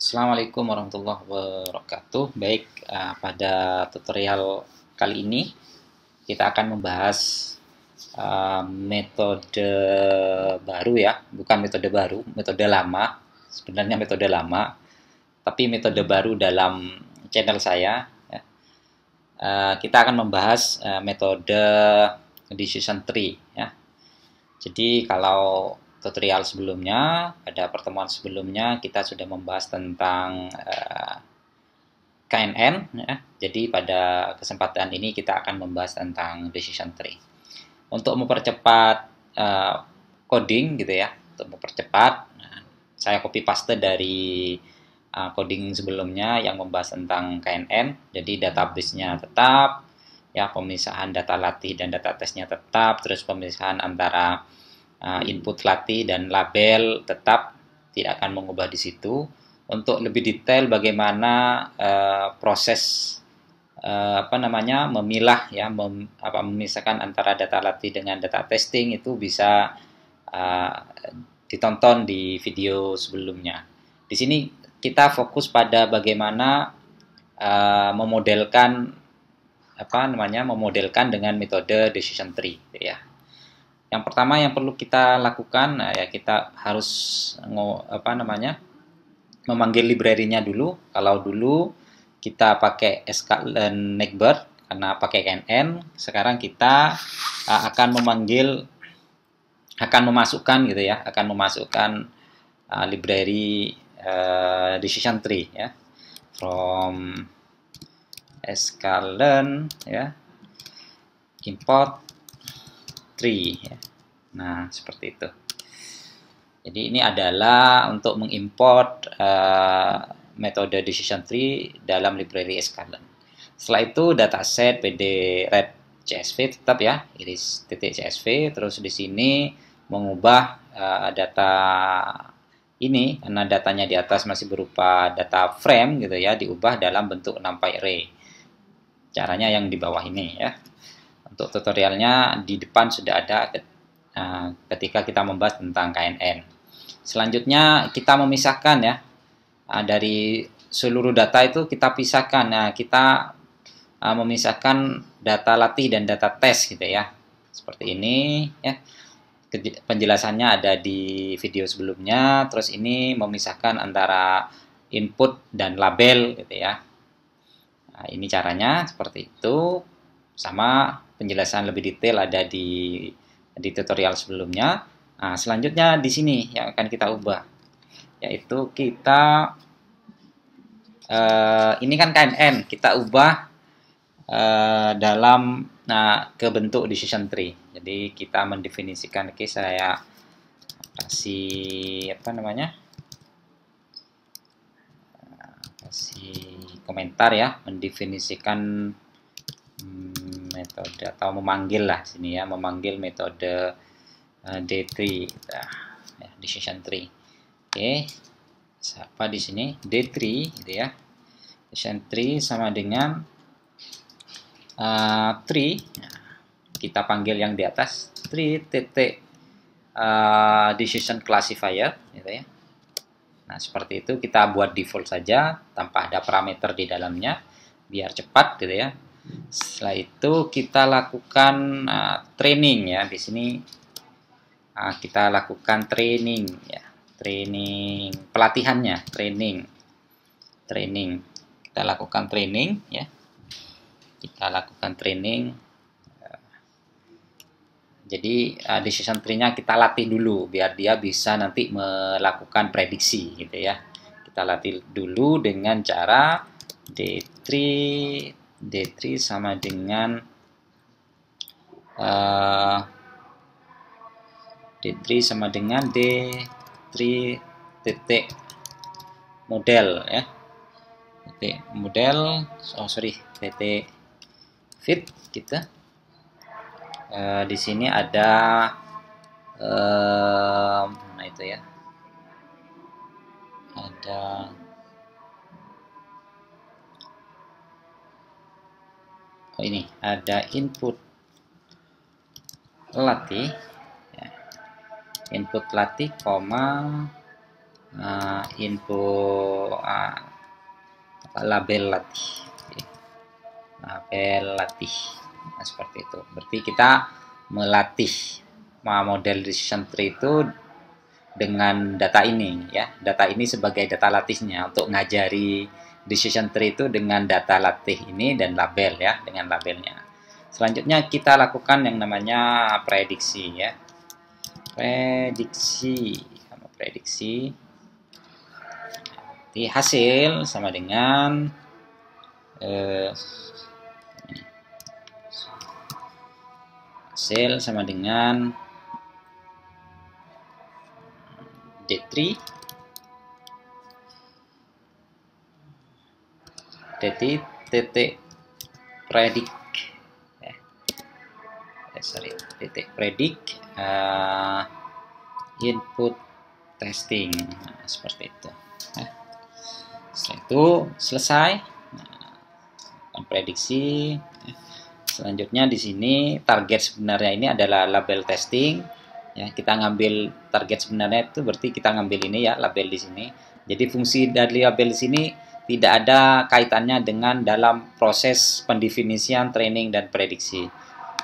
Assalamualaikum warahmatullahi wabarakatuh. Baik, pada tutorial kali ini kita akan membahas metode baru ya, bukan metode baru, metode lama. Sebenarnya metode lama, tapi metode baru dalam channel saya. Ya. Kita akan membahas metode decision tree. Ya. Jadi kalau tutorial sebelumnya, pada pertemuan sebelumnya kita sudah membahas tentang KNN. Ya. Jadi pada kesempatan ini kita akan membahas tentang decision tree. Untuk mempercepat coding gitu ya, untuk mempercepat, saya copy paste dari coding sebelumnya yang membahas tentang KNN. Jadi database-nya tetap, ya pemisahan data latih dan data tesnya tetap, terus pemisahan antara input latih dan label tetap, tidak akan mengubah di situ. Untuk lebih detail bagaimana proses memilah ya, memisahkan antara data latih dengan data testing itu bisa ditonton di video sebelumnya. Di sini kita fokus pada bagaimana memodelkan dengan metode decision tree ya. Yang pertama yang perlu kita lakukan ya, kita harus memanggil library-nya dulu. Kalau dulu kita pakai sklearn Negbird karena pakai KNN, sekarang kita akan memasukkan gitu ya, library decision tree ya, from sklearn ya, import tree ya. Nah, seperti itu. Jadi ini adalah untuk mengimport metode decision tree dalam library sklearn. Setelah itu dataset pd red csv tetap ya, iris.csv, terus di sini mengubah data ini karena datanya di atas masih berupa data frame gitu ya, diubah dalam bentuk NumPy array. Caranya yang di bawah ini ya. Untuk tutorialnya di depan sudah ada ketika kita membahas tentang KNN. Selanjutnya kita memisahkan ya, dari seluruh data itu kita pisahkan. Nah, kita memisahkan data latih dan data tes gitu ya, seperti ini ya. Penjelasannya ada di video sebelumnya. Terus ini memisahkan antara input dan label gitu ya. Nah, ini caranya seperti itu. Sama penjelasan lebih detail ada di tutorial sebelumnya. Nah, selanjutnya di sini yang akan kita ubah, yaitu kita ini kan KNN, kita ubah dalam ke bentuk decision tree. Jadi kita mendefinisikan, saya kasih kasih komentar ya, mendefinisikan metode atau memanggil lah sini ya, memanggil metode D3 ya, decision tree. Oke, siapa di sini D3 gitu ya. Decision tree sama dengan tree. Nah, kita panggil yang di atas tree titik decision classifier gitu ya. Nah, seperti itu kita buat default saja tanpa ada parameter di dalamnya biar cepat gitu ya. Setelah itu kita lakukan training ya. Di sini kita lakukan training ya, pelatihannya, training. Kita lakukan training ya. Jadi decision tree-nya kita latih dulu biar dia bisa nanti melakukan prediksi gitu ya. Kita latih dulu dengan cara D3 sama dengan D3 sama dengan D3 titik model ya, titik model, titik fit kita. Di sini ada itu ya, ada ini ada input latih ya. Input latih, info label latih. Label latih. Nah, seperti itu. Berarti kita melatih model decision tree itu dengan data ini ya. Data ini sebagai data latihnya untuk ngajari decision tree itu dengan data latih ini dan label ya, dengan labelnya. Selanjutnya kita lakukan yang namanya prediksi ya. Prediksi. Jadi hasil sama dengan hasil sama dengan D3 titik predik titik predik input testing. Nah, seperti itu. Setelah itu selesai. Nah, prediksi. Selanjutnya di sini target sebenarnya ini adalah label testing. Ya, kita ngambil target sebenarnya itu berarti kita ngambil ini ya, label di sini. Jadi fungsi dari label di sini tidak ada kaitannya dengan dalam proses pendefinisian, training dan prediksi.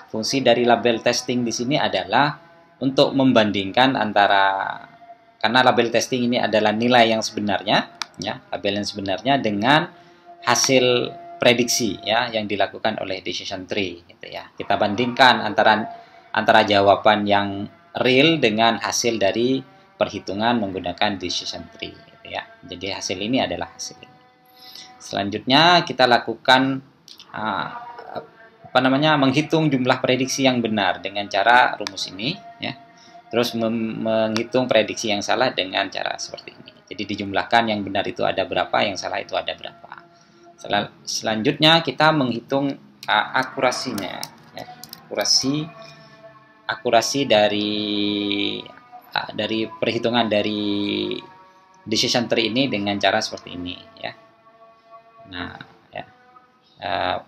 Fungsi dari label testing di sini adalah untuk membandingkan antara, karena label testing ini adalah nilai yang sebenarnya ya, label yang sebenarnya dengan hasil prediksi ya yang dilakukan oleh decision tree gitu ya. Kita bandingkan antara jawaban yang real dengan hasil dari perhitungan menggunakan decision tree gitu ya. Jadi hasil ini adalah hasil ini. Selanjutnya kita lakukan menghitung jumlah prediksi yang benar dengan cara rumus ini ya. Terus menghitung prediksi yang salah dengan cara seperti ini. Jadi dijumlahkan yang benar itu ada berapa, yang salah itu ada berapa. Selanjutnya kita menghitung akurasinya ya. Akurasi dari perhitungan dari decision tree ini dengan cara seperti ini ya. Nah, ya.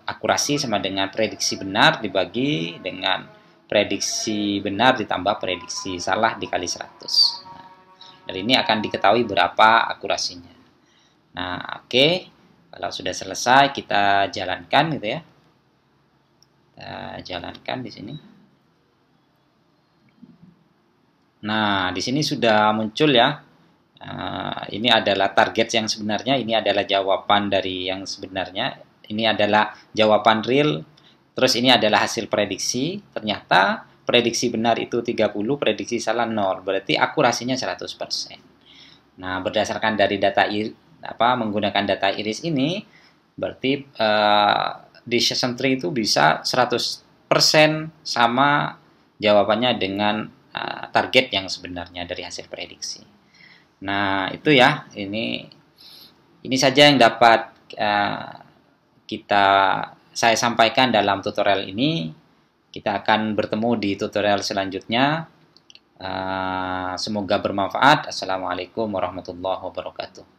Akurasi sama dengan prediksi benar dibagi dengan prediksi benar ditambah prediksi salah dikali 100. Nah, dari ini akan diketahui berapa akurasinya. Nah, oke. Kalau sudah selesai kita jalankan gitu ya. Kita jalankan di sini. Nah, di sini sudah muncul ya. Ini adalah target yang sebenarnya, ini adalah jawaban dari yang sebenarnya. Ini adalah jawaban real. Terus ini adalah hasil prediksi. Ternyata prediksi benar itu 30, prediksi salah 0. Berarti akurasinya 100%. Nah, berdasarkan dari data menggunakan data iris ini, berarti decision tree itu bisa 100% sama jawabannya dengan target yang sebenarnya dari hasil prediksi. Nah, itu ya, ini saja yang dapat saya sampaikan dalam tutorial ini. Kita akan bertemu di tutorial selanjutnya. Semoga bermanfaat. Assalamualaikum warahmatullahi wabarakatuh.